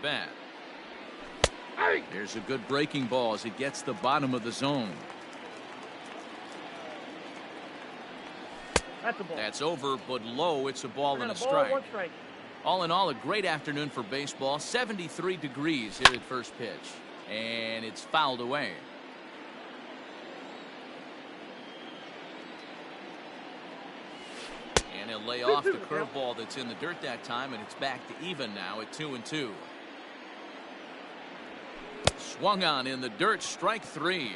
Bat. There's a good breaking ball as it gets the bottom of the zone. That's over, but low. It's a ball and a strike. All in all, a great afternoon for baseball. 73 degrees here at first pitch. And it's fouled away. And he'll lay off the curveball that's in the dirt that time, and it's back to even now at 2-2. Swung on in the dirt, strike three.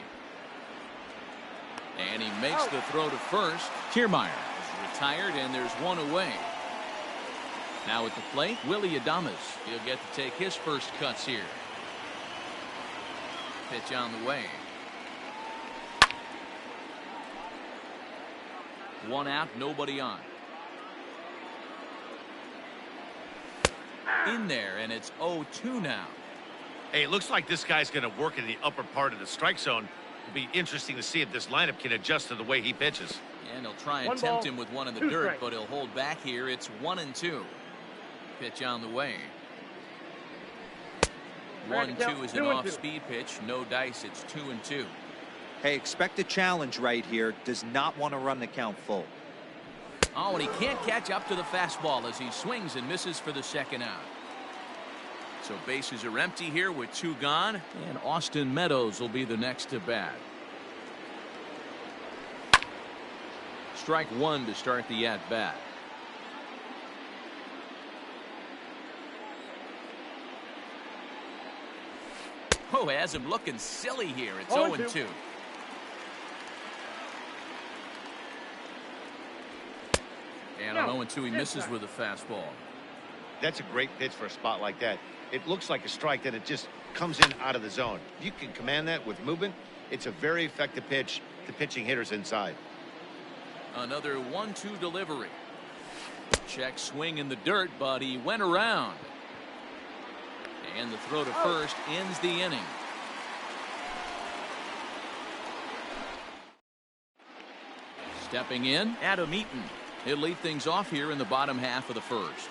And he makes the throw to first. Kiermaier is retired, and there's one away. Now at the plate, Willie Adames. He'll get to take his first cuts here. Pitch on the way. One out, nobody on. In there, and it's 0-2 now. Hey, it looks like this guy's going to work in the upper part of the strike zone. It'll be interesting to see if this lineup can adjust to the way he pitches. And he'll try and tempt him with one in the dirt, but he'll hold back here. It's 1-2. Pitch on the way. 1-2 is an off-speed pitch. No dice. It's 2-2. Hey, expect a challenge right here. Does not want to run the count full. Oh, and he can't catch up to the fastball as he swings and misses for the second out. So bases are empty here with two gone, and Austin Meadows will be the next to bat. Strike one to start the at-bat. Oh, has him looking silly here. It's 0-2. And on 0-2, he misses with a fastball. That's a great pitch for a spot like that. It looks like a strike, then it just comes in out of the zone. If you can command that with movement, it's a very effective pitch to pitching hitters inside. Another 1-2 delivery. Check swing in the dirt, but he went around. And the throw to first ends the inning. Stepping in, Adam Eaton. He'll lead things off here in the bottom half of the first.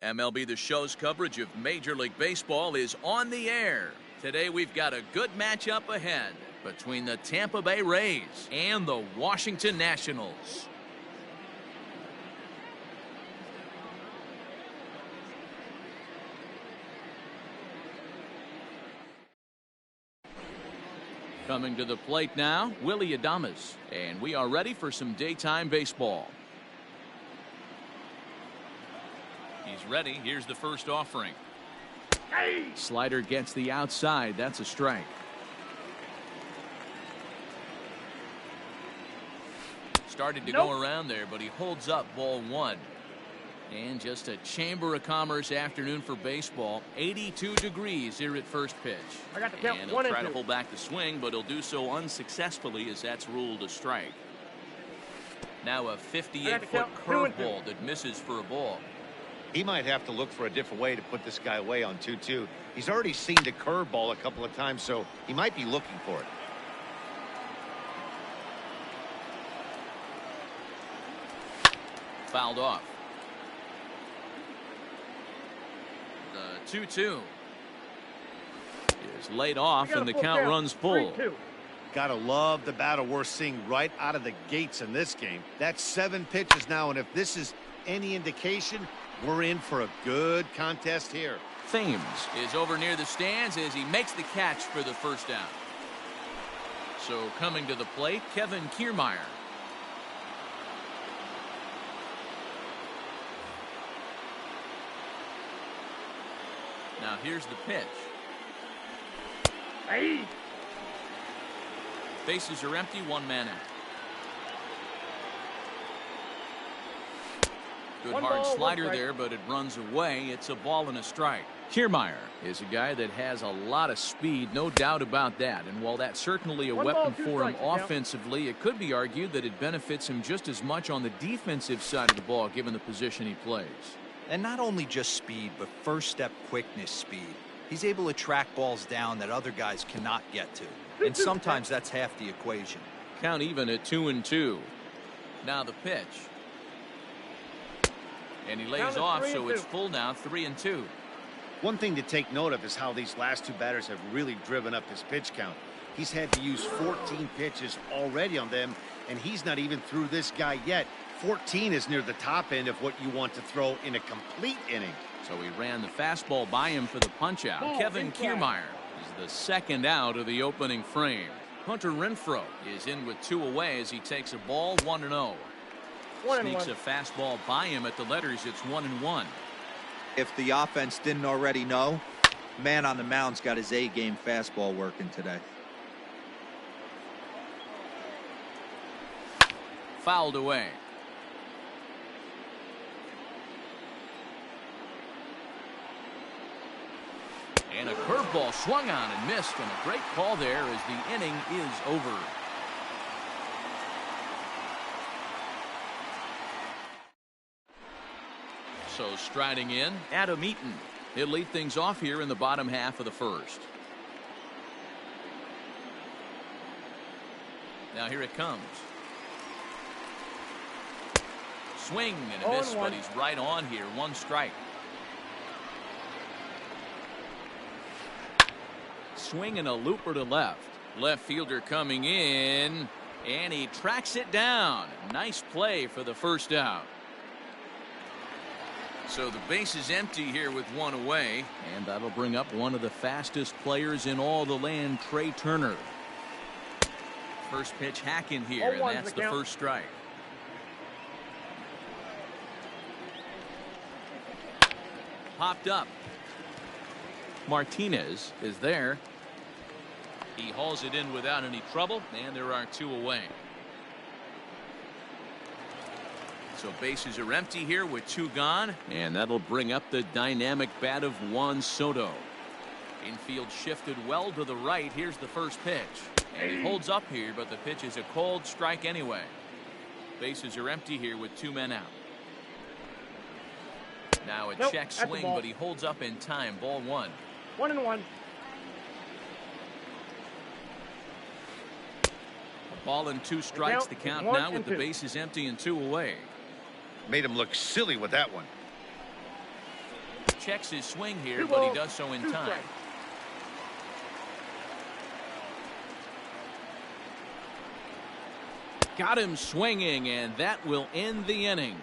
MLB The Show's coverage of Major League Baseball is on the air. Today we've got a good matchup ahead between the Tampa Bay Rays and the Washington Nationals. Coming to the plate now, Willie Adames, and we are ready for some daytime baseball. He's ready. Here's the first offering. Hey! Slider gets the outside. That's a strike. Started to go around there, but he holds up ball one. And just a Chamber of Commerce afternoon for baseball. 82 degrees here at first pitch. I got the count. And he'll try to hold back the swing, but he'll do so unsuccessfully as that's ruled a strike. Now a 58-foot curveball that misses for a ball. He might have to look for a different way to put this guy away on 2-2. He's already seen the curveball a couple of times, so he might be looking for it. Fouled off. The 2-2 is laid off, and the count runs full. 3-2. Gotta love the battle we're seeing right out of the gates in this game. That's 7 pitches now, and if this is any indication, we're in for a good contest here. Thames is over near the stands as he makes the catch for the first down. So coming to the plate, Kevin Kiermaier. Now here's the pitch. Hey! Bases are empty, one man out. Good hard slider there, but it runs away. It's a ball and a strike. Kiermaier is a guy that has a lot of speed, no doubt about that. And while that's certainly a weapon for him offensively, it could be argued that it benefits him just as much on the defensive side of the ball, given the position he plays. And not only just speed, but first step quickness speed. He's able to track balls down that other guys cannot get to. And sometimes that's half the equation. Count even at 2-2. Now the pitch. And he lays off, so it's full now, 3-2. One thing to take note of is how these last 2 batters have really driven up his pitch count. He's had to use 14 pitches already on them, and he's not even through this guy yet. 14 is near the top end of what you want to throw in a complete inning. So he ran the fastball by him for the punch-out. Kevin Kiermaier is the second out of the opening frame. Hunter Renfroe is in with 2 away as he takes a ball, 1-0. Sneaks a fastball by him at the letters. It's 1-1. If the offense didn't already know, man on the mound's got his A-game fastball working today. Fouled away. And a curveball swung on and missed, and a great call there as the inning is over. So striding in, Adam Eaton. He'll lead things off here in the bottom half of the first. Now here it comes. Swing and a miss, but he's right on here. 1 strike. Swing and a looper to left. Left fielder coming in, and he tracks it down. Nice play for the first out. So the base is empty here with 1 away, and that'll bring up one of the fastest players in all the land, Trey Turner. First pitch hacking here, and that's the first strike. Popped up. Martinez is there. He hauls it in without any trouble, and there are 2 away. So bases are empty here with 2 gone, and that'll bring up the dynamic bat of Juan Soto. Infield shifted well to the right. Here's the first pitch, and he holds up here, but the pitch is a cold strike anyway. Bases are empty here with 2 men out. Now a check swing, but he holds up in time. Ball 1. 1-1. A ball and 2 strikes. The count now with the bases empty and 2 away. Made him look silly with that one. checks his swing here, but he does so in time. Got him swinging, and that will end the inning.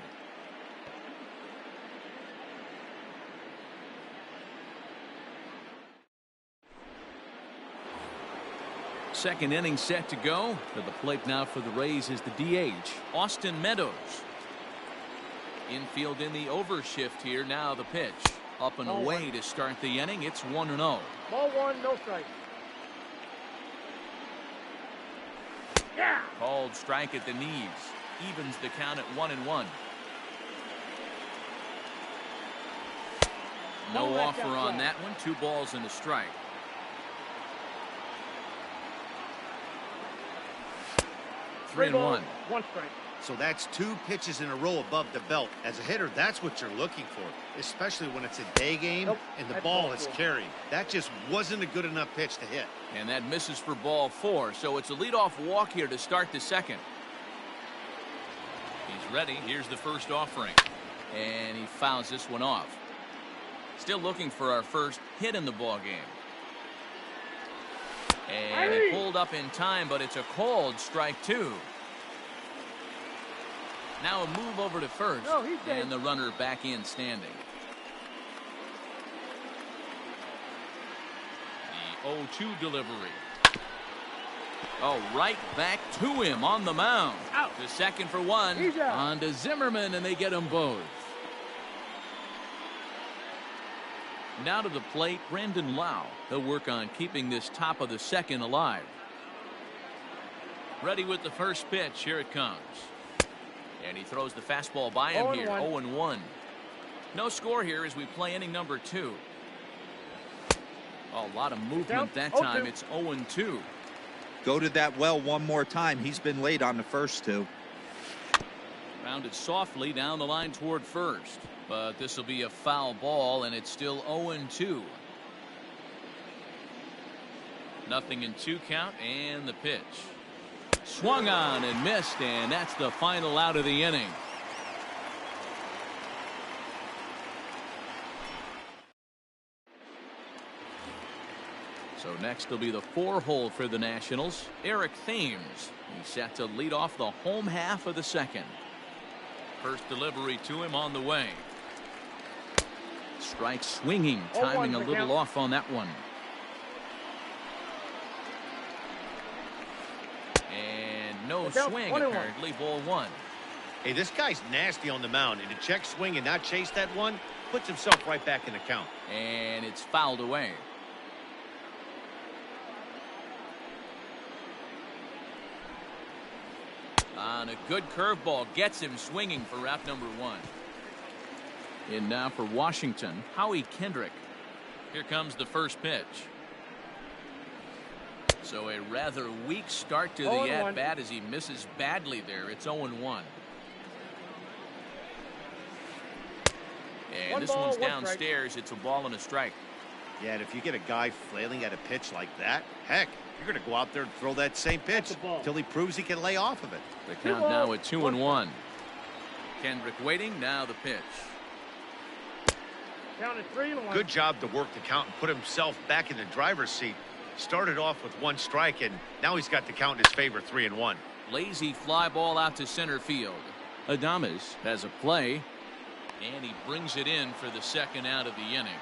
Second inning set to go. To the plate now for the Rays is the DH, Austin Meadows. Infield in the overshift here. Now the pitch. Up and away to start the inning. It's 1-0. Ball one, no strike. Yeah. Called strike at the knees. Evens the count at 1-1. No offer on that one. 2 balls and a strike. Three 3-1. 1 strike. So that's 2 pitches in a row above the belt. As a hitter, that's what you're looking for, especially when it's a day game and the ball is carried. That just wasn't a good enough pitch to hit. And that misses for ball 4. So it's a leadoff walk here to start the second. He's ready. Here's the first offering. And he fouls this one off. Still looking for our first hit in the ball game. And it pulled up in time, but it's a called strike 2. Now a move over to first, and the runner back in standing. The 0-2 delivery. Oh, right back to him on the mound. Out. The second for 1. On to Zimmerman, and they get them both. Now to the plate, Brandon Lau. He'll work on keeping this top of the second alive. Ready with the first pitch. Here it comes. And he throws the fastball by him here. 0-1. No score here as we play inning number 2. Oh, a lot of movement that time. It's 0-2. Go to that well one more time. He's been late on the first 2. Rounded softly down the line toward first. But this will be a foul ball, and it's still 0-2. Nothing in 2 count, and the pitch. Swung on and missed, and that's the final out of the inning. So next will be the 4-hole for the Nationals. Eric Thames. He's set to lead off the home half of the second. First delivery to him on the way. Strike swinging, timing a little off on that one. And no swing apparently. Ball 1. Hey, this guy's nasty on the mound, and to check swing and not chase that one puts himself right back in the count. And it's fouled away. On a good curveball, gets him swinging for wrap number 1. In now for Washington, Howie Kendrick. Here comes the first pitch. So a rather weak start to the at-bat as he misses badly there. It's 0-1. And this one's downstairs. It's a ball and a strike. Yeah, and if you get a guy flailing at a pitch like that, heck, you're going to go out there and throw that same pitch until he proves he can lay off of it. The count now at 2-1. Kendrick waiting. Now the pitch. Counted 3-1. Good job to work the count and put himself back in the driver's seat. Started off with 1 strike, and now he's got the count in his favor, 3-1. Lazy fly ball out to center field. Adames has a play, and he brings it in for the second out of the inning.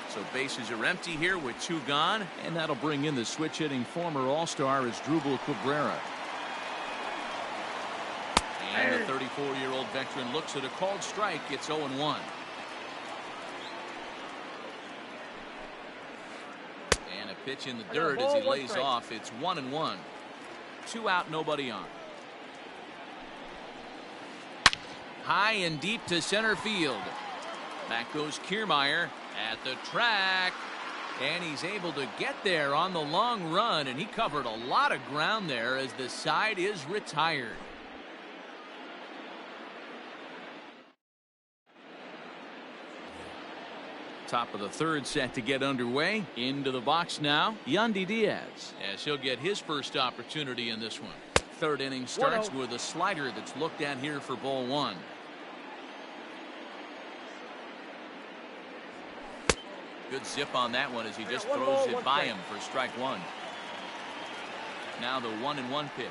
So bases are empty here with 2 gone, and that'll bring in the switch hitting former All-Star Asdrubal Cabrera. And the 34-year-old veteran looks at a called strike. It's 0-1. And a pitch in the dirt as he lays off. It's 1-1. 2 out, nobody on. High and deep to center field. Back goes Kiermaier at the track. And he's able to get there on the long run. And he covered a lot of ground there as the side is retired. Top of the third set to get underway. Into the box now, Yandy Diaz, as he'll get his first opportunity in this one. Third inning starts with a slider that's looked at here for ball 1. Good zip on that one as he just one throws ball, it one by strike. him for strike one. Now the 1-1 pitch.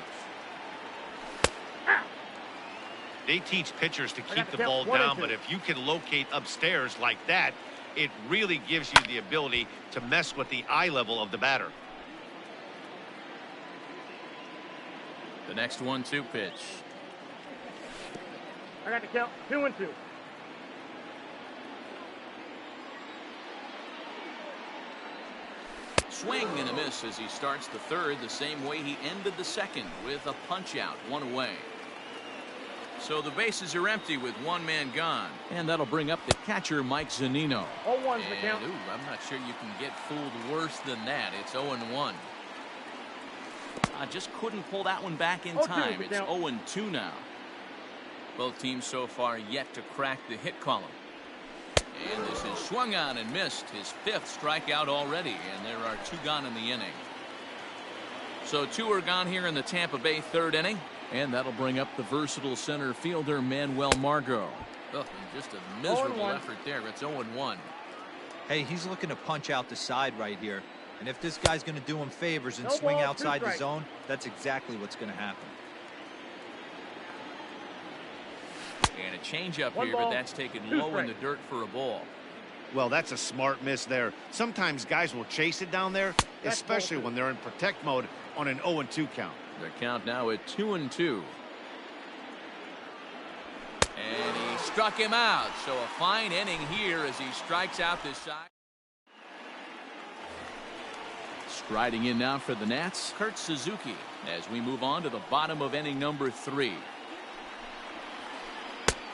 They teach pitchers to I keep got the the ball count, 1 and down, 2. but if you can locate upstairs like that, it really gives you the ability to mess with the eye level of the batter. The next 1-2 pitch. I got the count 2-2. Swing and a miss as he starts the third the same way he ended the second, with a punch out, one away. So the bases are empty with one man gone, and that'll bring up the catcher Mike Zunino. 0-1's the count. And, I'm not sure you can get fooled worse than that. It's 0-1. Just couldn't pull that one back in 0-2 time. the It's count. 0-2 now. Both teams so far yet to crack the hit column. And this is swung on and missed, his 5th strikeout already, and there are 2 gone in the inning. So 2 are gone here in the Tampa Bay 3rd inning, and that'll bring up the versatile center fielder Manuel Margot. Oh, and just a miserable 0-1. effort there. It's 0-1. Hey, he's looking to punch out the side right here. And if this guy's going to do him favors and No swing ball, 2 outside the strikes. zone, that's exactly what's going to happen. And a changeup 1 here, ball, but that's taken 2 low in the strikes. dirt for a ball. Well, that's a smart miss there. Sometimes guys will chase it down there, That's especially ball 2. when they're in protect mode on an 0-2 count. The count now at 2-2. And he struck him out. So a fine inning here as he strikes out this side. Striding in now for the Nats, Kurt Suzuki, as we move on to the bottom of inning number 3.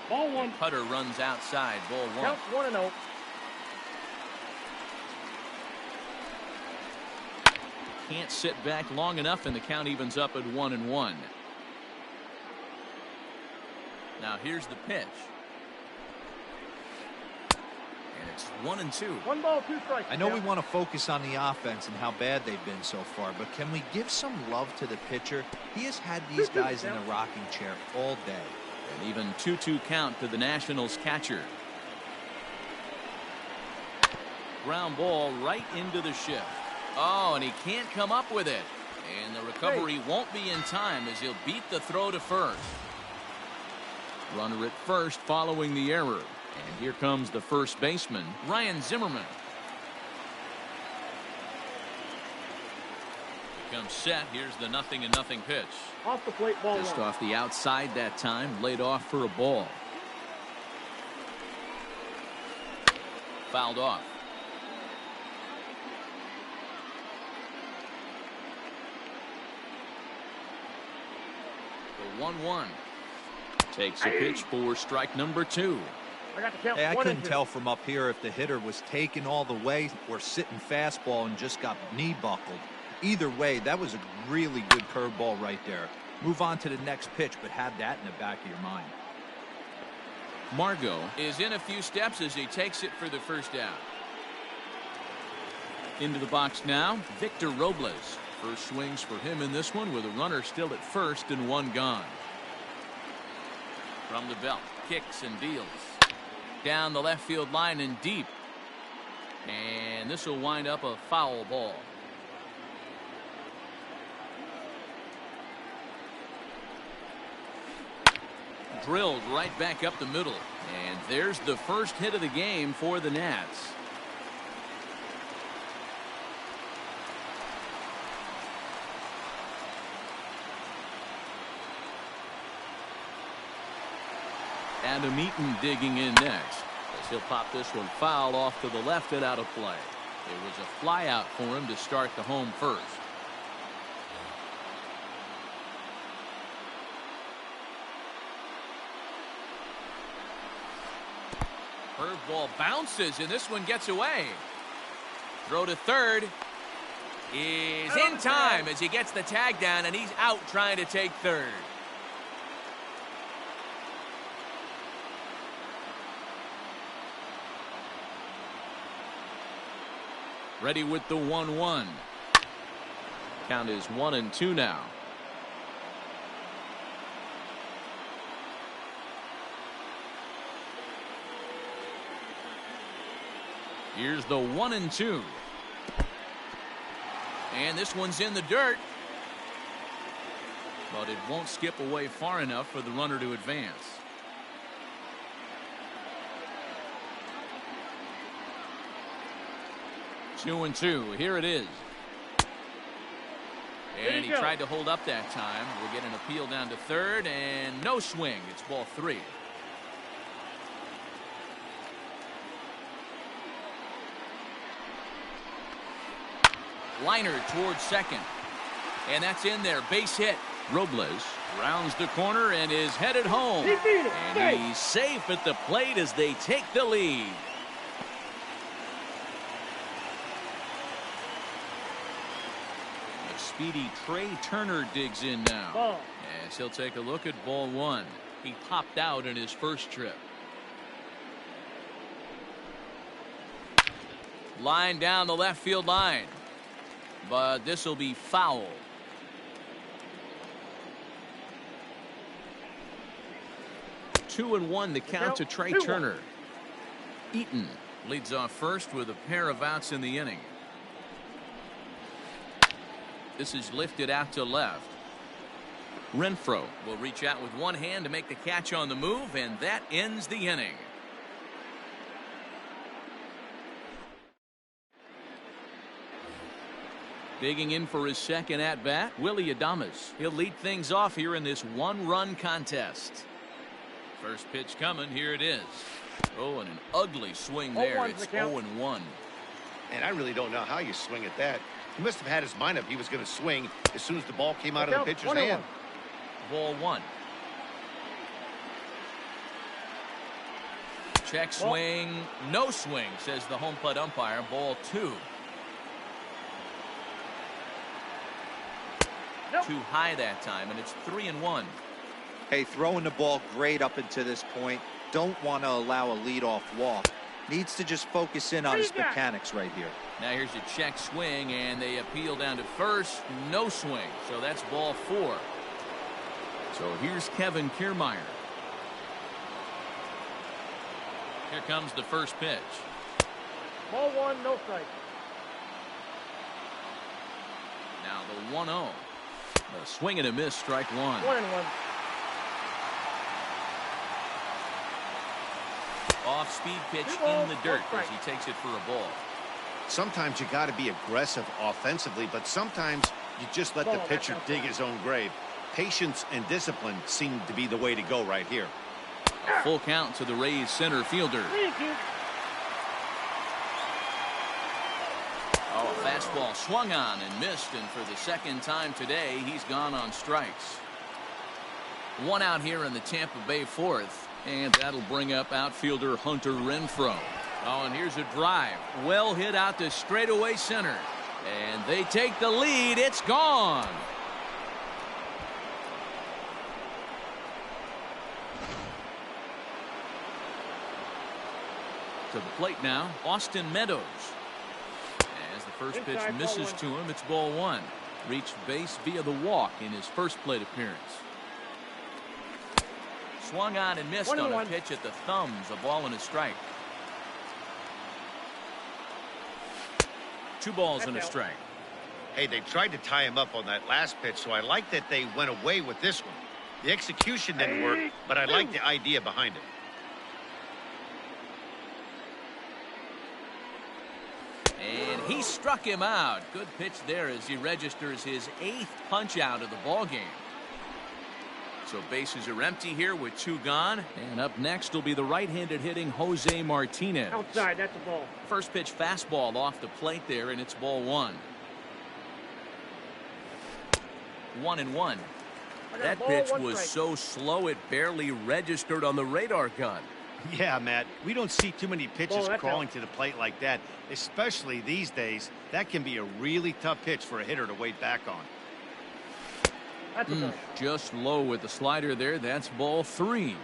Ball 1. Cutter runs outside, ball 1. Count 1-0. Can't sit back long enough, and the count evens up at 1-1. Now here's the pitch. And it's 1-2. 1 ball, 2 strikes. I know we want to focus on the offense and how bad they've been so far, but can we give some love to the pitcher? He has had these guys in a rocking chair all day. An even 2-2 count to the Nationals catcher. Ground ball right into the shift. Oh, and he can't come up with it. And the recovery won't be in time as he'll beat the throw to first. Runner at first following the error. And here comes the first baseman, Ryan Zimmerman. Here comes set. Here's the 0-0 pitch. Off the plate, ball Just 1. off the outside that time, laid off for a ball. Fouled off. The 1-1. Takes a pitch for strike number 2. I got the count Hey, I 1 couldn't and 2. tell from up here if the hitter was taken all the way or sitting fastball and just got knee buckled. Either way, that was a really good curveball right there. Move on to the next pitch, but have that in the back of your mind. Margot is in a few steps as he takes it for the first out. Into the box now, Victor Robles. First swings for him in this one with a runner still at first and 1 gone. From the belt, kicks and deals. Down the left field line and deep. And this will wind up a foul ball. Drilled right back up the middle. And there's the first hit of the game for the Nats. Adam Eaton digging in next, as he'll pop this one foul off to the left and out of play. It was a fly out for him to start the home first. Curveball bounces, and this one gets away. Throw to third is in time as he gets the tag down, and he's out trying to take third. Ready with the 1-1. Count is 1-2 now. Here's the 1-2. And this one's in the dirt. But it won't skip away far enough for the runner to advance. Two and two. Here it is. And he tried to hold up that time. We'll get an appeal down to third, and no swing. It's ball 3. Liner towards second. And that's in there. Base hit. Robles rounds the corner and is headed home. And he's safe at the plate as they take the lead. The speedy Trey Turner digs in now. As he'll take a look at ball 1. He popped out in his first trip. Line down the left field line. But this will be foul. 2-1 the count to Trey Turner. Eaton leads off first with a pair of outs in the inning. This is lifted out to left. Renfroe will reach out with one hand to make the catch on the move, and that ends the inning. Digging in for his second at-bat, Willie Adames. He'll lead things off here in this one-run contest. First pitch coming. Here it is. Oh, and an ugly swing there. It's 0-1. And I really don't know how you swing at that. He must have had his mind up he was going to swing as soon as the ball came out of the pitcher's hand. Ball 1. Check swing. No swing, says the home plate umpire. Ball 2. Too high that time, and it's 3-1. Hey, throwing the ball great up until this point. Don't want to allow a leadoff walk. Needs to just focus in on his mechanics right here. Now here's a check swing, and they appeal down to first. No swing, so that's ball 4. So here's Kevin Kiermaier. Here comes the first pitch. Ball 1, no strike. Now the 1-0. A swing and a miss, strike 1. 1-1. Off-speed pitch in the dirt as he takes it for a ball. Sometimes you got to be aggressive offensively, but sometimes you just let the pitcher dig his own grave. Patience and discipline seem to be the way to go right here. A full count to the Rays center fielder. Oh, a fastball swung on and missed, and for the second time today, he's gone on strikes. One out here in the Tampa Bay fourth, and that'll bring up outfielder Hunter Renfroe. Oh, and here's a drive. Well hit out to straightaway center. And they take the lead. It's gone. To the plate now, Austin Meadows. As the first pitch misses to him, it's ball 1. Reached base via the walk in his first plate appearance. Swung on and missed on a pitch at the thumbs. A ball and a strike. 2 balls and a strike. Hey, they tried to tie him up on that last pitch, so I like that they went away with this one. The execution didn't work, but I like the idea behind it. And he struck him out. Good pitch there as he registers his 8th punch out of the ball game. So bases are empty here with 2 gone. And up next will be the right-handed hitting Jose Martinez. Outside, that's a ball. First pitch fastball off the plate there, and it's ball 1. 1-1. That pitch was so slow it barely registered on the radar gun. Yeah, Matt, we don't see too many pitches crawling to the plate like that, especially these days. That can be a really tough pitch for a hitter to wait back on. Just low with the slider there. That's ball 3.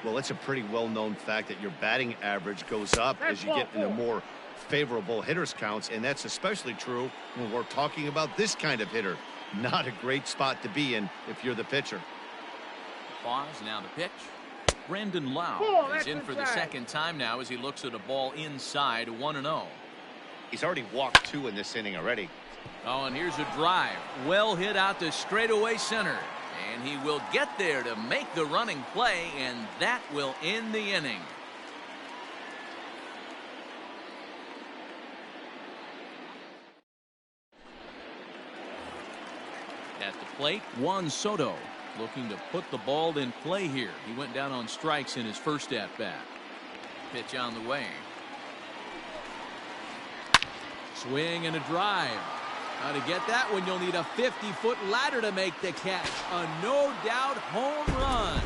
Well, it's a pretty well-known fact that your batting average goes up as you get into more favorable hitters counts, and that's especially true when we're talking about this kind of hitter. Not a great spot to be in if you're the pitcher. Pause, now the pitch. Brandon Lau is in for the second time now as he looks at a ball inside 1-0. He's already walked 2 in this inning already. Oh, and here's a drive. Well hit out to straightaway center. And he will get there to make the running play, and that will end the inning. At the plate, Juan Soto looking to put the ball in play here. He went down on strikes in his first at-bat. Pitch on the way. Swing and a drive. How to get that one? You'll need a 50-foot ladder to make the catch. A no-doubt home run.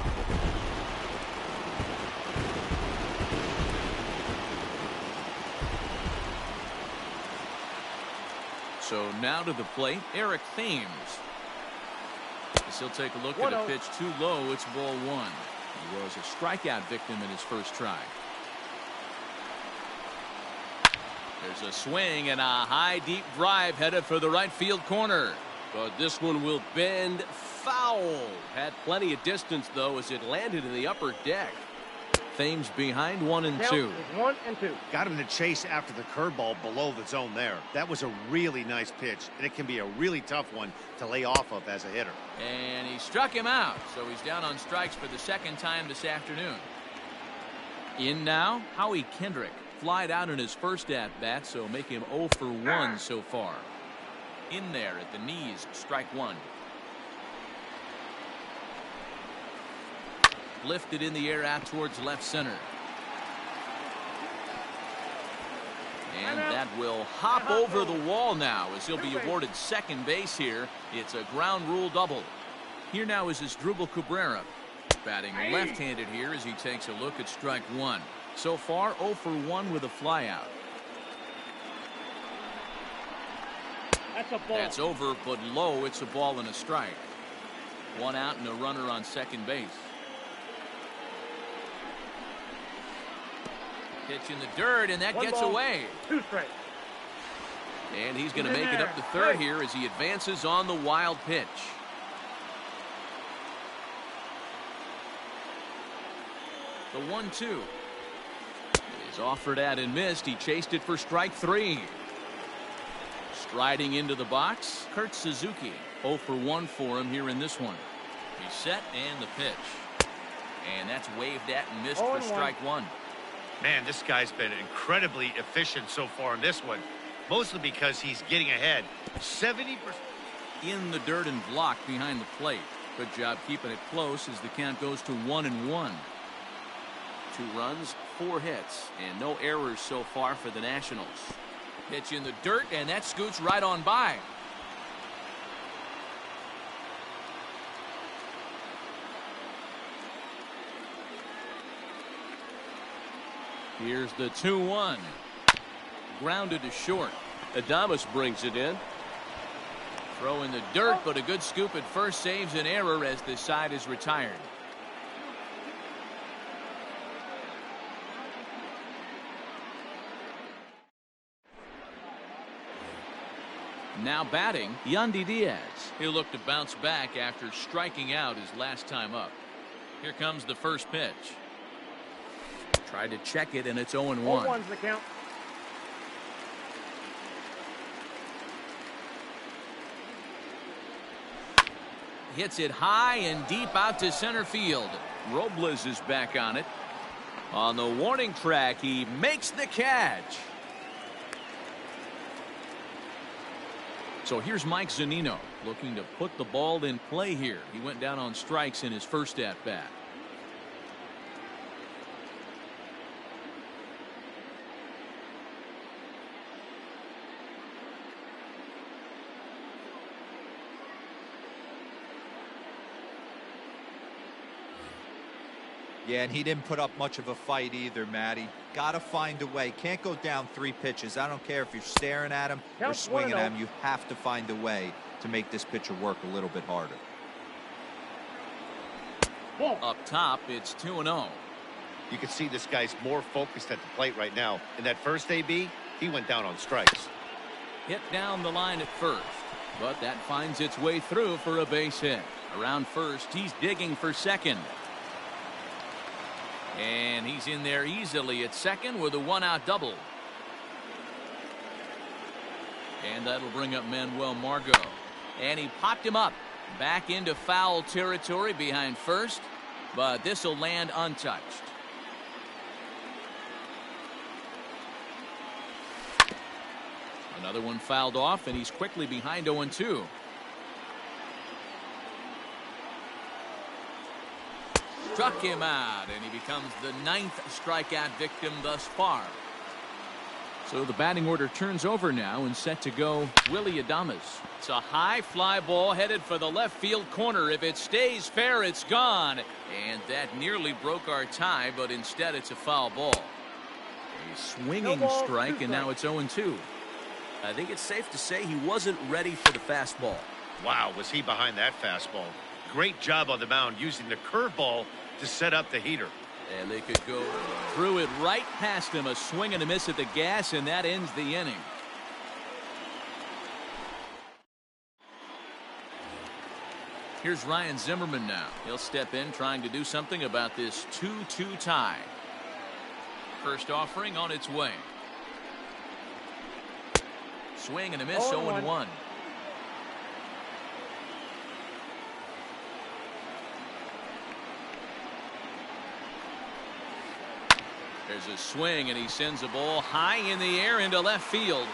So now to the plate, Eric Thames. As he'll take a look at a pitch too low, it's ball 1. He was a strikeout victim in his first try. There's a swing and a high deep drive headed for the right field corner. But this one will bend foul. Had plenty of distance though as it landed in the upper deck. Thames behind 1-2. 1-2. Got him to chase after the curveball below the zone there. That was a really nice pitch, and it can be a really tough one to lay off of as a hitter. And he struck him out, so he's down on strikes for the second time this afternoon. In now, Howie Kendrick. Flied out in his first at-bat, so make him 0 for 1 so far. In there at the knees, strike 1. Lifted in the air out towards left center. And that will hop over the wall now as he'll be awarded second base here. It's a ground rule double. Here now is Asdrubal Cabrera. Batting left-handed here as he takes a look at strike 1. So far, 0 for 1 with a flyout. That's a ball. That's over, but low. It's a ball and a strike. 1 out and a runner on second base. Pitch in the dirt, and that 1 gets ball, away. 2 strikes. And he's going to make it up to third here as he advances on the wild pitch. The 1-2. Is offered at and missed. He chased it for strike 3. Striding into the box, Kurt Suzuki. 0 for 1 for him here in this one. He's set and the pitch. And that's waved at and missed for strike 1. Man, this guy's been incredibly efficient so far in this one. Mostly because he's getting ahead. 70%. In the dirt and blocked behind the plate. Good job keeping it close as the count goes to 1-1. 2 runs, 4 hits, and no errors so far for the Nationals. Pitch in the dirt, and that scoots right on by. Here's the 2-1. Grounded to short. Adames brings it in. Throw in the dirt, but a good scoop at first saves an error as the side is retired. Now batting, Yandy Diaz. He'll look to bounce back after striking out his last time up. Here comes the first pitch. Tried to check it, and it's 0-1. 0-1's the count. Hits it high and deep out to center field. Robles is back on it. On the warning track, he makes the catch. So here's Mike Zunino looking to put the ball in play here. He went down on strikes in his first at-bat. Yeah, and he didn't put up much of a fight either, Matty. Got to find a way. Can't go down 3 pitches. I don't care if you're staring at him or swinging at him. You have to find a way to make this pitcher work a little bit harder. Up top, it's 2-0. You can see this guy's more focused at the plate right now. In that first AB, he went down on strikes. Hit down the line at first, but that finds its way through for a base hit. Around first, he's digging for second. And he's in there easily at second with a one-out double. And that'll bring up Manuel Margot. And he popped him up back into foul territory behind first, but this will land untouched. Another one fouled off, and he's quickly behind 0-2. Struck him out, and he becomes the 9th strikeout victim thus far. So the batting order turns over now and set to go Willy Adames. It's a high fly ball headed for the left field corner. If it stays fair, it's gone. And that nearly broke our tie, but instead it's a foul ball. A swinging strike, and now it's 0-2. I think it's safe to say he wasn't ready for the fastball. Wow, was he behind that fastball. Great job on the mound using the curveball to set up the heater. And they could go. Threw it right past him. A swing and a miss at the gas, and that ends the inning. Here's Ryan Zimmerman now. He'll step in trying to do something about this 2-2 tie. First offering on its way. Swing and a miss, 0-1. There's a swing, and he sends a ball high in the air into left field.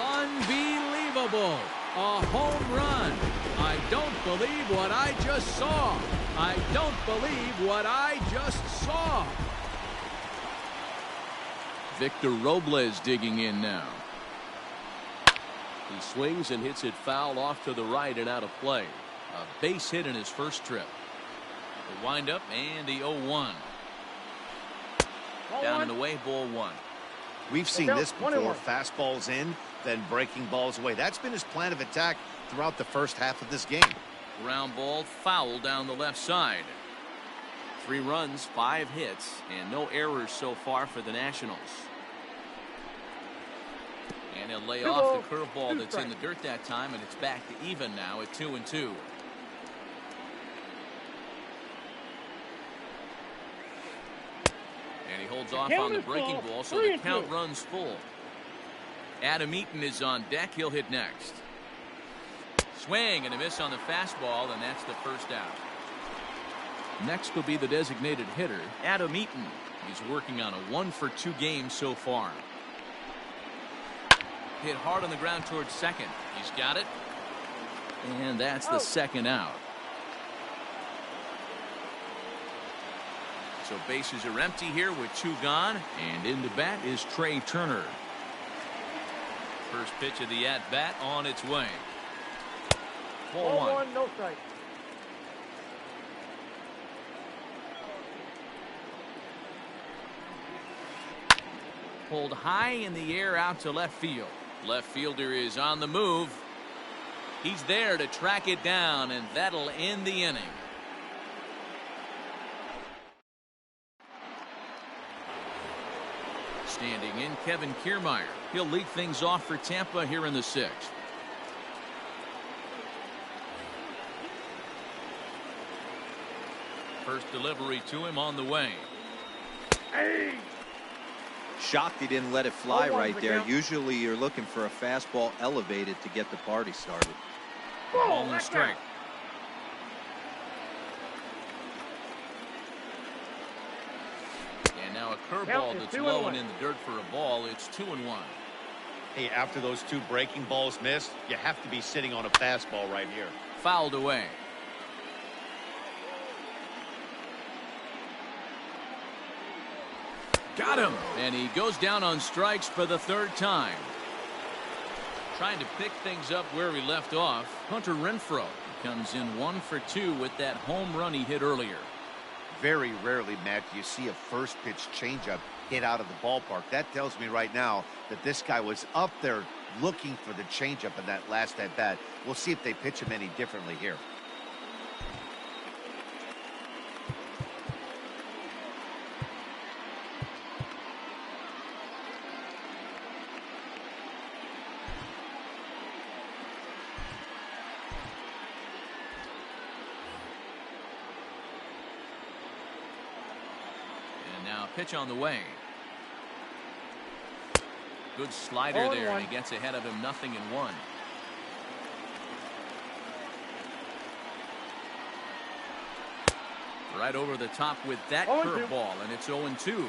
Unbelievable. A home run. I don't believe what I just saw. I don't believe what I just saw. Victor Robles digging in now. He swings and hits it foul off to the right and out of play. A base hit in his first trip. The windup and the 0-1. Down and away, ball 1. We've seen this before. Fastballs in, then breaking balls away. That's been his plan of attack throughout the first half of this game. Ground ball foul down the left side. 3 runs, 5 hits, and no errors so far for the Nationals. And he'll lay off the curveball that's in the dirt that time, and it's back to even now at 2-2. And he holds off on the breaking ball, so the count runs full. Adam Eaton is on deck. He'll hit next. Swing and a miss on the fastball, and that's the first out. Next will be the designated hitter, Adam Eaton. He's working on a 1-for-2 game so far. Hit hard on the ground towards second. He's got it. And that's the second out. So bases are empty here with 2 gone. And in the bat is Trey Turner. First pitch of the at-bat on its way. Ball 1. No strike. Pulled high in the air out to left field. Left fielder is on the move. He's there to track it down, and that'll end the inning. Standing in, Kevin Kiermaier. He'll lead things off for Tampa here in the 6th. First delivery to him on the way. Hey! Shocked he didn't let it fly right there. Usually you're looking for a fastball elevated to get the party started. Ball and strike. And now a curveball that's low and in the dirt for a ball. It's 2-1. Hey, after those 2 breaking balls missed, you have to be sitting on a fastball right here. Fouled away. Got him. And he goes down on strikes for the 3rd time. Trying to pick things up where he left off. Hunter Renfroe comes in 1 for 2 with that home run he hit earlier. Very rarely, Matt, do you see a first pitch changeup hit out of the ballpark. That tells me right now that this guy was up there looking for the changeup in that last at bat. We'll see if they pitch him any differently here. Now pitch on the way. Good slider there, and he gets ahead of him 0-1. Right over the top with that curveball, and it's 0-2.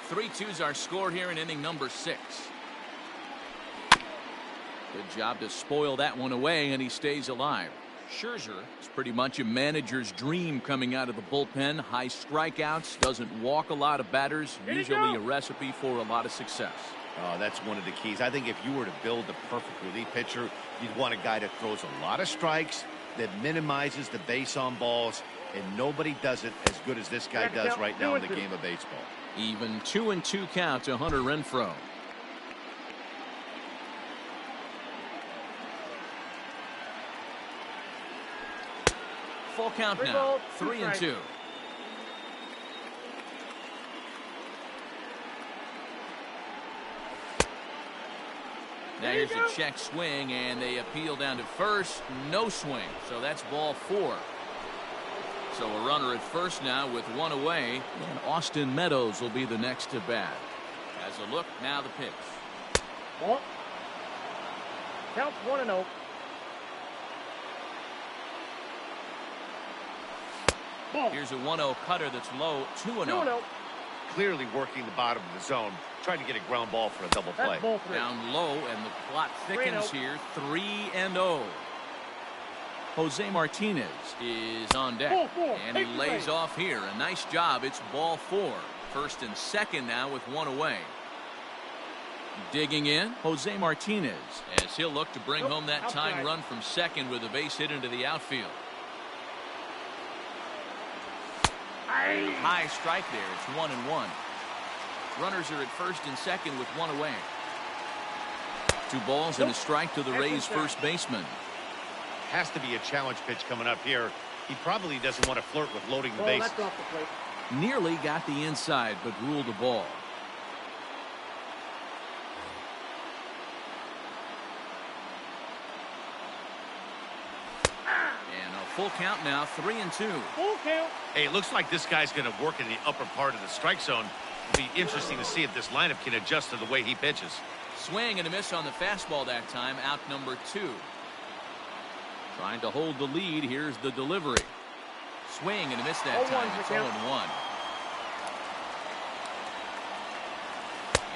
3-2's our score here in inning number 6. Good job to spoil that one away, and he stays alive. Scherzer is pretty much a manager's dream coming out of the bullpen. High strikeouts, doesn't walk a lot of batters, usually a recipe for a lot of success. Oh, that's one of the keys. I think if you were to build a perfect relief pitcher, you'd want a guy that throws a lot of strikes, that minimizes the base on balls, and nobody does it as good as this guy does right now in the game of baseball. Even 2-2 count to Hunter Renfroe. Full count now, 3-2. Now here's a check swing, and they appeal down to first. No swing, so that's ball 4. So a runner at first now with 1 away, and Austin Meadows will be the next to bat. As a look, now the pitch. Ball. Count 1-0. Ball. Here's a 1-0 cutter that's low, 2-0. Clearly working the bottom of the zone, trying to get a ground ball for a double play. Down low, and the plot thickens here, 3-0. Jose Martinez is on deck, and he lays off here. A nice job. It's ball 4. First and second now with 1 away. Digging in, Jose Martinez, as he'll look to bring home that tying run from second with a base hit into the outfield. High strike there. It's 1-1. Runners are at first and second with 1 away. 2 balls and a strike to the Rays' first baseman. Has to be a challenge pitch coming up here. He probably doesn't want to flirt with loading the bases. Nearly got the inside, but ruled the ball. And a full count now, 3-2. Full count. Hey, it looks like this guy's going to work in the upper part of the strike zone. It'll be interesting to see if this lineup can adjust to the way he pitches. Swing and a miss on the fastball that time, out number 2. Trying to hold the lead. Here's the delivery. Swing and a miss that time. It's 0-1.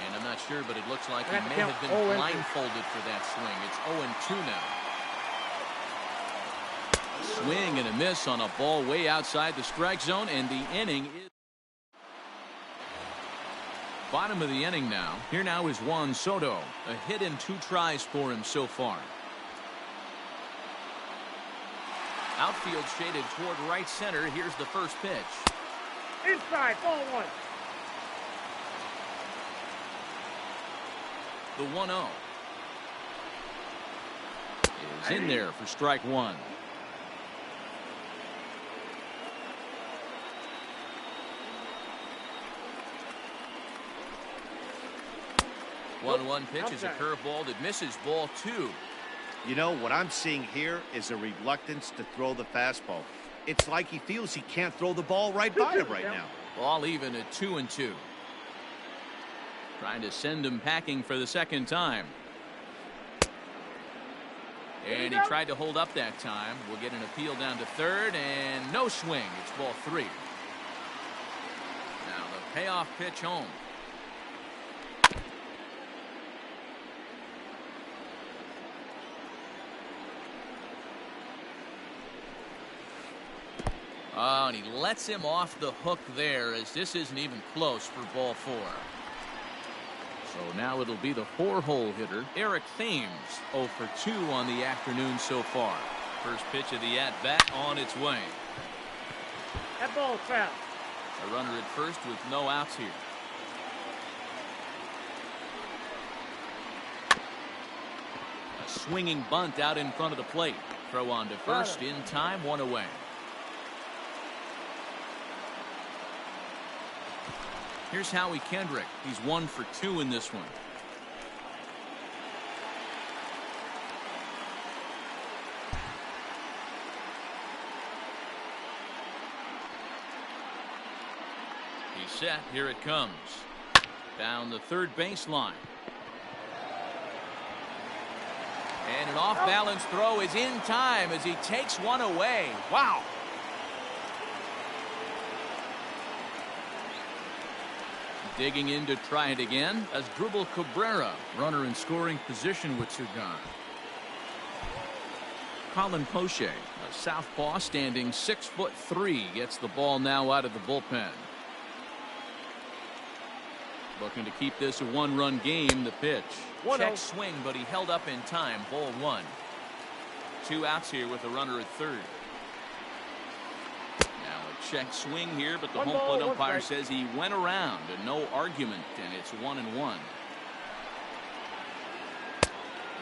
And I'm not sure, but it looks like he may have been blindfolded for that swing. It's 0-2 now. Swing and a miss on a ball way outside the strike zone, and the inning is bottom of the inning now. Here now is Juan Soto. A hit and 2 tries for him so far. Outfield shaded toward right center. Here's the first pitch. Inside, ball 1. The 1-0 is in there for strike 1. One pitch is a curveball that misses, ball 2. You know, what I'm seeing here is a reluctance to throw the fastball. It's like he feels he can't throw the ball right by him right now. Ball even at 2-2. Trying to send him packing for the second time. And he tried to hold up that time. We'll get an appeal down to third, and no swing. It's ball 3. Now the payoff pitch home. Oh, and he lets him off the hook there, as this isn't even close for ball 4. So now it'll be the 4-hole hitter, Eric Thames, 0 for 2 on the afternoon so far. First pitch of the at-bat on its way. That ball's foul. A runner at first with no outs here. A swinging bunt out in front of the plate. Throw on to first in time, 1 away. Here's Howie Kendrick. He's 1 for 2 in this one. He Set, here it comes. Down the third baseline. And an off-balance throw is in time as he takes one away. Wow. Digging in to try it again as Dribble Cabrera, runner in scoring position with two gone. Colin Poche, a southpaw standing 6'3", gets the ball now out of the bullpen. Looking to keep this a one-run game. The pitch. Check swing, but he held up in time. Ball one. 2 outs here with a runner at third. Now a check swing here, but the home plate umpire says he went around and no argument, and it's 1-1.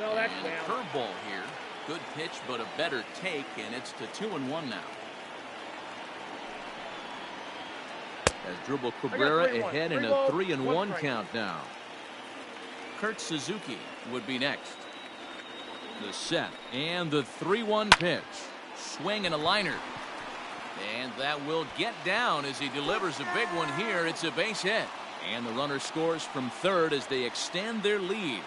No, that's and a curveball here. Good pitch, but a better take, and it's to 2-1 now. As Dribble Cabrera ahead in a 3-1 count now. Kurt Suzuki would be next. The set and the 3-1 pitch. Swing and a liner. And that will get down as he delivers a big one here. It's a base hit. And the runner scores from third as they extend their lead.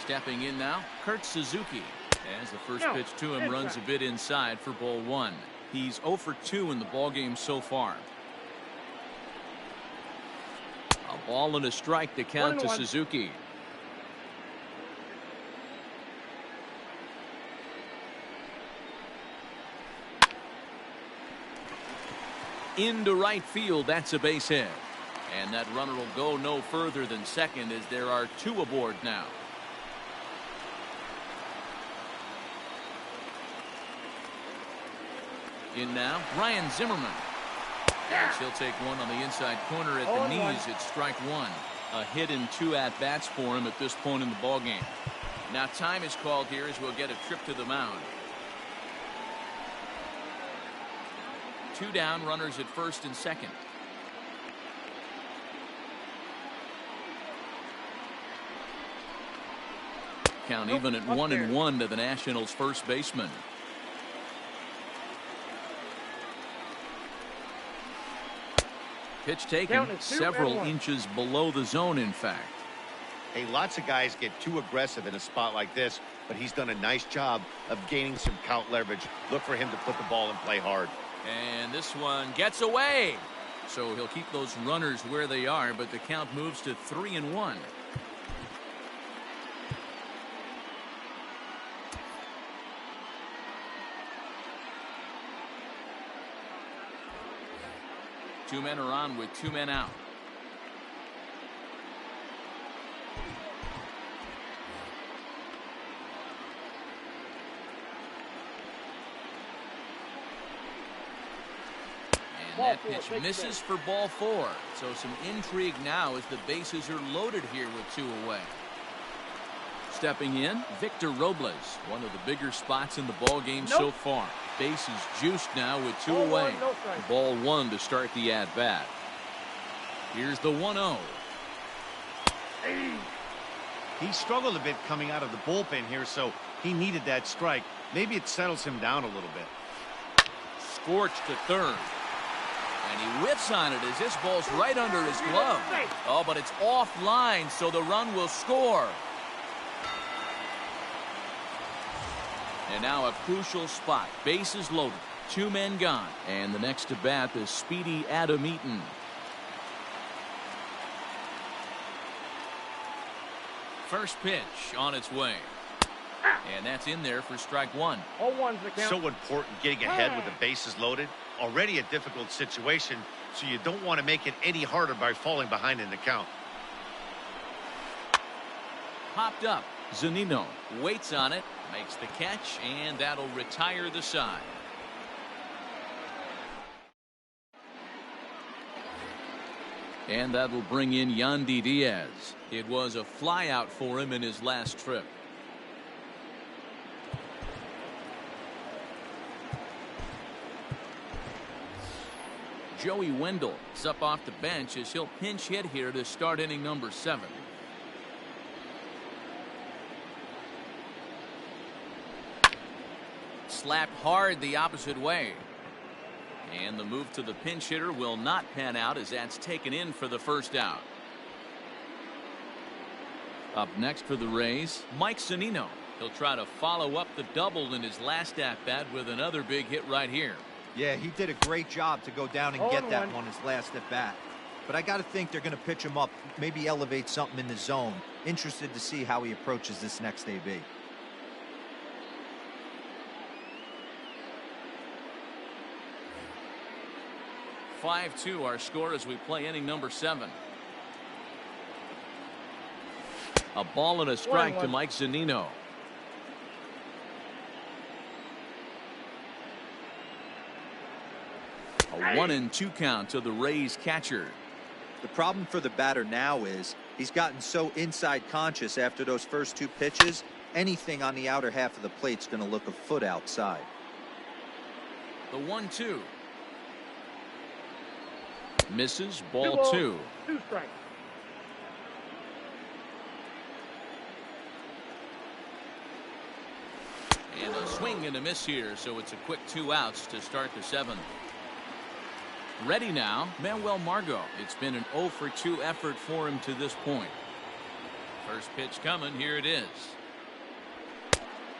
Stepping in now, Kurt Suzuki. As the first pitch to him runs a bit inside for ball one. He's 0 for 2 in the ballgame so far. A ball and a strike to count to Suzuki. Into right field, that's a base hit. And that runner will go no further than second as there are 2 aboard now. In now, Ryan Zimmerman. As he'll take one on the inside corner at the knees. It's strike one. A hit in 2 at-bats for him at this point in the ballgame. Now time is called here as we'll get a trip to the mound. 2 down, runners at first and second. Count even at 1-1 to the Nationals' first baseman. Pitch taken several inches below the zone, in fact. Hey, lots of guys get too aggressive in a spot like this, but he's done a nice job of gaining some count leverage. Look for him to put the ball in play hard. And this one gets away. So he'll keep those runners where they are, but the count moves to 3-1. Two men are on with 2 men out. And that pitch misses for ball 4. So some intrigue now as the bases are loaded here with 2 away. Stepping in, Victor Robles, one of the bigger spots in the ball game so far. Bases juiced now with 2 away. Ball 1 to start the at-bat. Here's the 1-0. He struggled a bit coming out of the bullpen here, so he needed that strike. Maybe it settles him down a little bit. Scorched to third. And he whiffs on it as this ball's right under his glove. Oh, but it's offline, so the run will score. And now a crucial spot. Bases loaded. 2 men gone. And the next to bat is speedy Adam Eaton. First pitch on its way. And that's in there for strike 1. 0-1's the count. So important getting ahead with the bases loaded. Already a difficult situation, so you don't want to make it any harder by falling behind in the count. Popped up. Zunino waits on it, makes the catch, and that'll retire the side. And that will bring in Yandy Diaz. It was a flyout for him in his last trip. Joey Wendell is up off the bench as he'll pinch hit here to start inning number 7. Slapped hard the opposite way. And the move to the pinch hitter will not pan out as that's taken in for the first out. Up next for the Rays, Mike Zunino. He'll try to follow up the double in his last at-bat with another big hit right here. Yeah, he did a great job to go down and get that one his last at-bat. But I got to think they're going to pitch him up, maybe elevate something in the zone. Interested to see how he approaches this next AB. (5-2) our score as we play inning number 7. A ball and a strike to Mike Zunino. A 1-2 count to the Rays catcher. The problem for the batter now is he's gotten so inside conscious after those first 2 pitches. Anything on the outer half of the plate's going to look a foot outside. The 1-2. Misses, ball 2. 2 strikes. And a swing and a miss here, so it's a quick 2 outs to start the 7th. Ready now, Manuel Margot. It's been an 0 for 2 effort for him to this point. First pitch coming, here it is.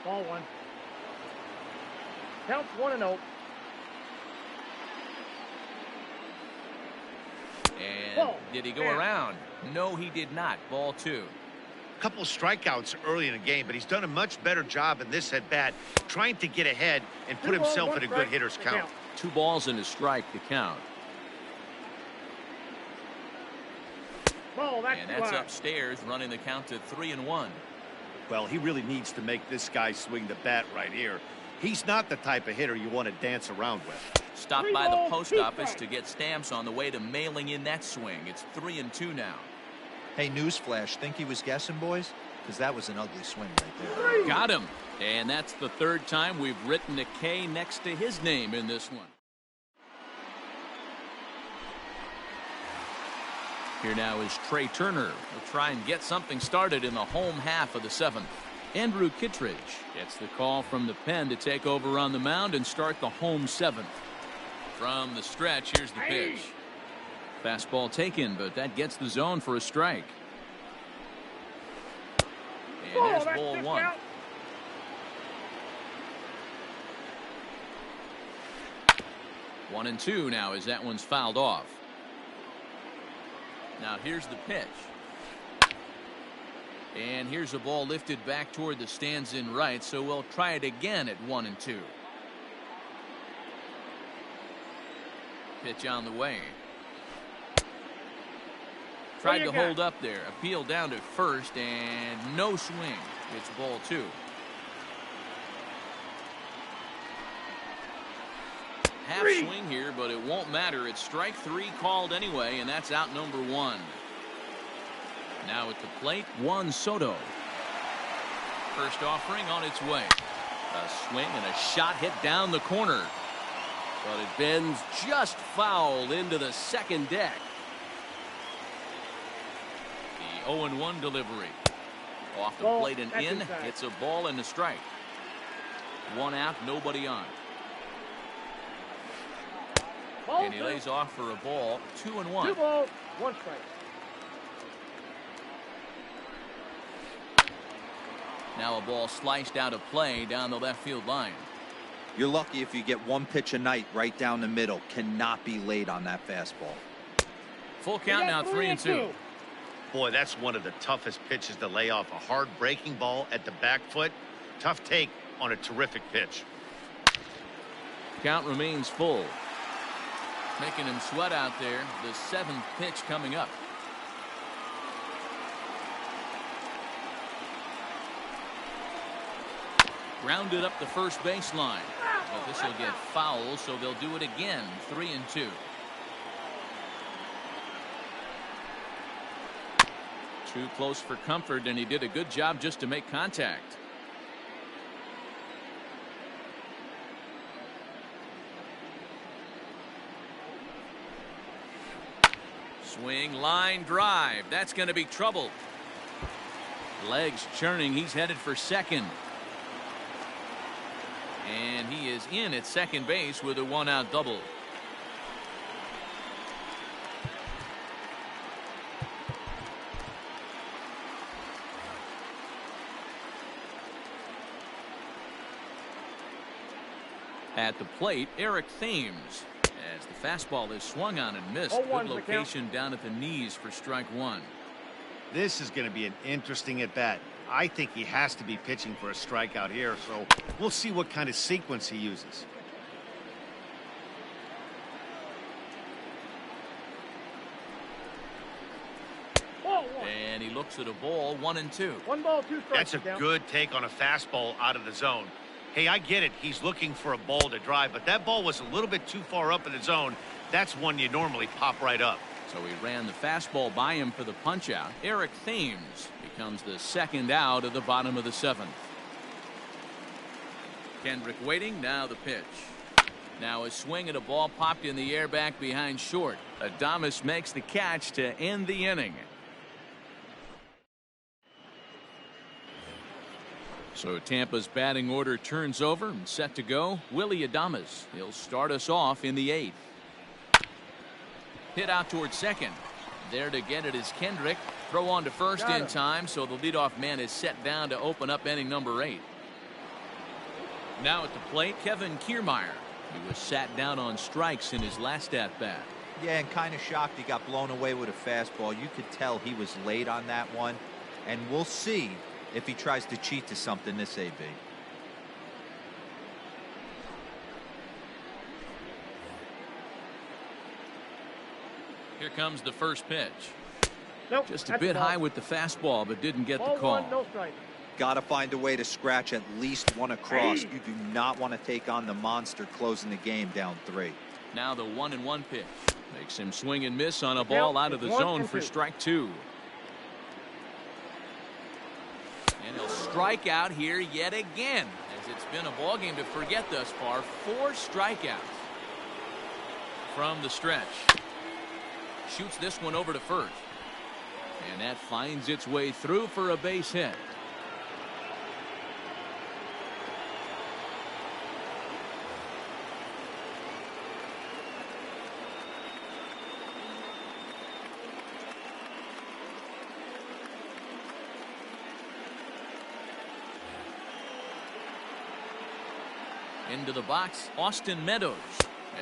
Ball 1. Counts 1-0. And did he go around? No, he did not. Ball 2. Couple strikeouts early in the game, but he's done a much better job in this at bat, trying to get ahead and put himself in a good hitter's count. 2 balls and a strike to count. And that's upstairs, running the count to 3-1. Well, he really needs to make this guy swing the bat right here. He's not the type of hitter you want to dance around with. Stopped by the post office to get stamps on the way to mailing in that swing. It's 3-2 now. Hey, newsflash, think he was guessing, boys? Because that was an ugly swing right there. Got him. And that's the 3rd time we've written a K next to his name in this one. Here now is Trey Turner. He'll try and get something started in the home half of the 7th. Andrew Kittredge gets the call from the pen to take over on the mound and start the home 7th. From the stretch, here's the pitch. Fastball taken, but that gets the zone for a strike. And there's ball 1. One and 2 now as that one's fouled off. Now here's the pitch. And here's a ball lifted back toward the stands in right, so we'll try it again at 1-2. Pitch on the way. Tried to hold up there. Appeal down to first and no swing. It's ball 2. Half swing here, but it won't matter. It's strike 3 called anyway, and that's out number 1. Now at the plate, Juan Soto. First offering on its way. A swing and a shot hit down the corner. But it bends just foul into the second deck. The 0-1 delivery. Off the plate and in. It's a ball and a strike. 1 out, nobody on. And he lays off for a ball. 2-1. 2 balls, 1 strike. Now a ball sliced out of play down the left field line. You're lucky if you get 1 pitch a night right down the middle. Cannot be late on that fastball. Full count now, 3-2. Boy, that's one of the toughest pitches to lay off. A hard breaking ball at the back foot. Tough take on a terrific pitch. Count remains full. Making him sweat out there. The 7th pitch coming up. Grounded up the first baseline. But this will get foul, so they'll do it again. 3-2. Too close for comfort, and he did a good job just to make contact. Swing, line drive. That's going to be trouble. Legs churning. He's headed for second. And he is in at second base with a 1-out double. At the plate, Eric Thames. As the fastball is swung on and missed. 0-1 Good location down at the knees for strike one. This is going to be an interesting at-bat. I think he has to be pitching for a strikeout here, so we'll see what kind of sequence he uses. And he looks at a ball, 1-2. 1 ball, 2 strikes. That's a good take on a fastball out of the zone. Hey, I get it. He's looking for a ball to drive, but that ball was a little bit too far up in the zone. That's one you normally pop right up. So he ran the fastball by him for the punch out. Eric Thames becomes the second out of the bottom of the 7th. Kendrick waiting. Now the pitch. Now a swing at a ball popped in the air back behind short. Adames makes the catch to end the inning. So Tampa's batting order turns over and set to go. Willie Adames. He'll start us off in the 8th. Hit out towards second. There to get it is Kendrick. Throw on to first in time, so the leadoff man is set down to open up inning number 8. Now at the plate, Kevin Kiermaier. He was sat down on strikes in his last at-bat. Yeah, and kind of shocked he got blown away with a fastball. You could tell he was late on that one. And we'll see if he tries to cheat to something this AB. Here comes the first pitch. Nope, Just a bit high with the fastball, but didn't get the call. 1, no strike. Got to find a way to scratch at least one across. You do not want to take on the monster closing the game down 3. Now the 1-1 pitch. Makes him swing and miss on a ball out of the zone for strike 2. And he'll strike out here yet again, as it's been a ball game to forget thus far. 4 strikeouts from the stretch. Shoots this one over to first. And that finds its way through for a base hit. Into the box, Austin Meadows,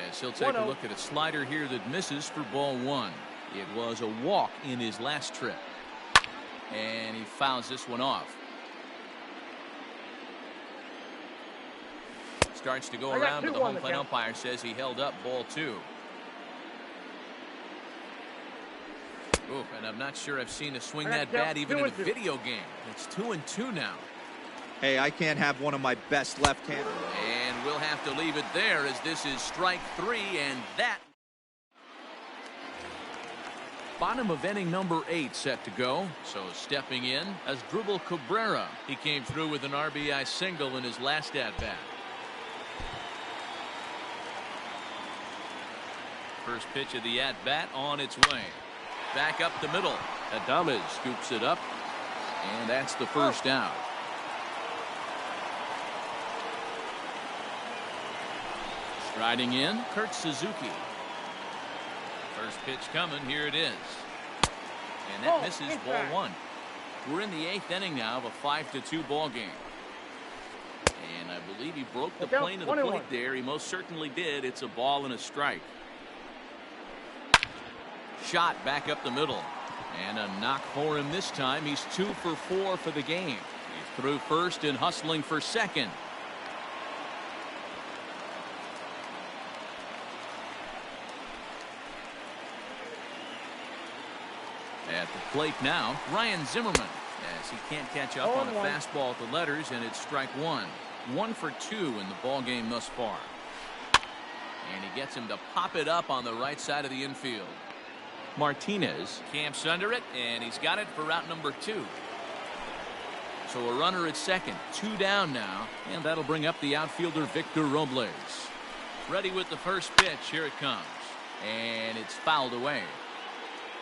as he'll take a look at a slider here that misses for ball 1. It was a walk in his last trip, and he fouls this one off. Starts to go around, but the home plate umpire says he held up ball 2. Ooh, and I'm not sure I've seen a swing that bad even in a video game. It's 2-2 now. Hey, I can't have one of my best left-handers. And we'll have to leave it there, as this is strike 3, and that. Bottom of inning number 8 set to go. So stepping in as Dribble Cabrera. He came through with an RBI single in his last at-bat. First pitch of the at-bat on its way. Back up the middle. Adames scoops it up, and that's the first out. Striding in, Kurt Suzuki. First pitch coming, here it is. And that misses ball 1. We're in the 8th inning now of a 5-2 ball game. And I believe he broke the plane of the plate there. He most certainly did. It's a ball and a strike. Shot back up the middle. And a knock for him this time. He's 2 for 4 for the game. He's through first and hustling for second. At the plate now, Ryan Zimmerman, as he can't catch up on a fastball at the letters, and it's strike 1. 1 for 2 in the ball game thus far. And he gets him to pop it up on the right side of the infield. Martinez camps under it, and he's got it for route number 2. So a runner at second, 2 down now, and that'll bring up the outfielder Victor Robles. Ready with the first pitch. Here it comes, and it's fouled away.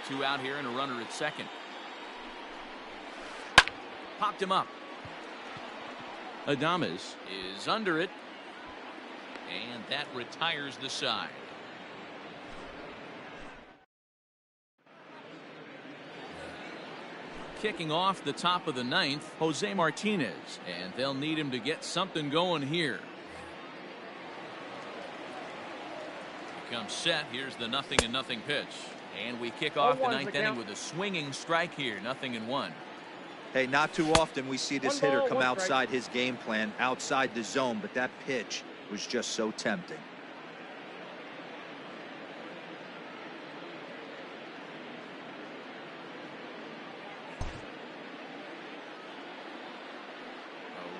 2 out here and a runner at second. Popped him up. Adames is under it, and that retires the side. Kicking off the top of the 9th, Jose Martinez, and they'll need him to get something going here. comes set. Here's the 0-0 pitch. And we kick off the 9th inning with a swinging strike here. 0-1. Hey, not too often we see this hitter come outside his game plan, outside the zone, but that pitch was just so tempting.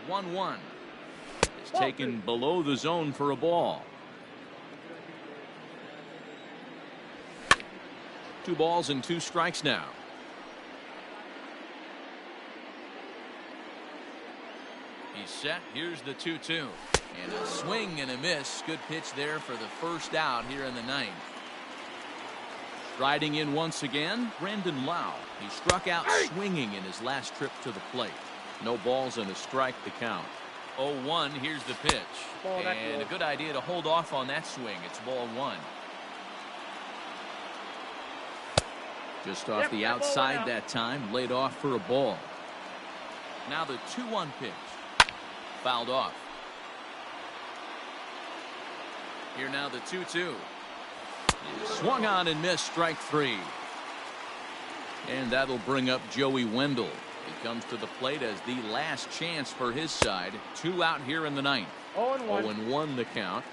A 1-1 is taken below the zone for a ball. 2 balls and 2 strikes now. He's set. Here's the 2-2. And a swing and a miss. Good pitch there for the first out here in the 9th. Striding in once again, Brandon Lau. He struck out swinging in his last trip to the plate. No balls and a strike to count. 0-1. Here's the pitch. And a good idea to hold off on that swing. It's ball 1. Just off the outside that time, laid off for a ball. Now the 2-1 pitch. Fouled off. Here now the 2-2. Swung on and missed, strike 3. And that'll bring up Joey Wendell. He comes to the plate as the last chance for his side. 2 out here in the 9th. 0-1 the count.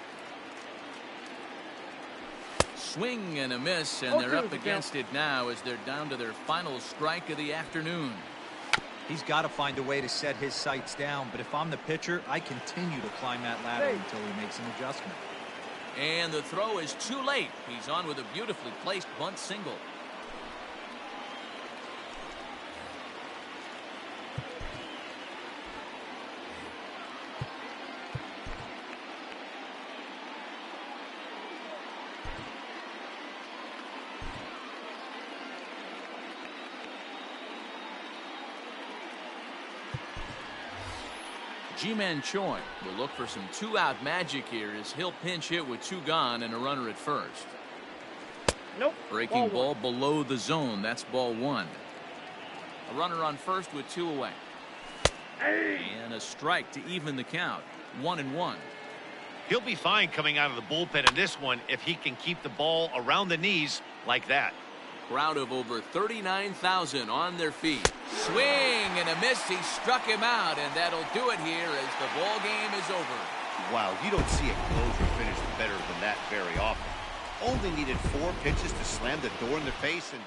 Swing and a miss, and they're up against it now as they're down to their final strike of the afternoon. He's got to find a way to set his sights down, but if I'm the pitcher, I continue to climb that ladder until he makes an adjustment. And the throw is too late. He's on with a beautifully placed bunt single. Ji-Man Choi will look for some 2-out magic here as he'll pinch hit with 2 gone and a runner at first. Breaking ball below the zone. That's ball 1. A runner on first with 2 away. And a strike to even the count. 1-1. He'll be fine coming out of the bullpen in this one if he can keep the ball around the knees like that. Crowd of over 39,000 on their feet. Swing and a miss. He struck him out, and that'll do it here as the ball game is over. Wow, you don't see a closer finish better than that very often. Only needed 4 pitches to slam the door in their face, and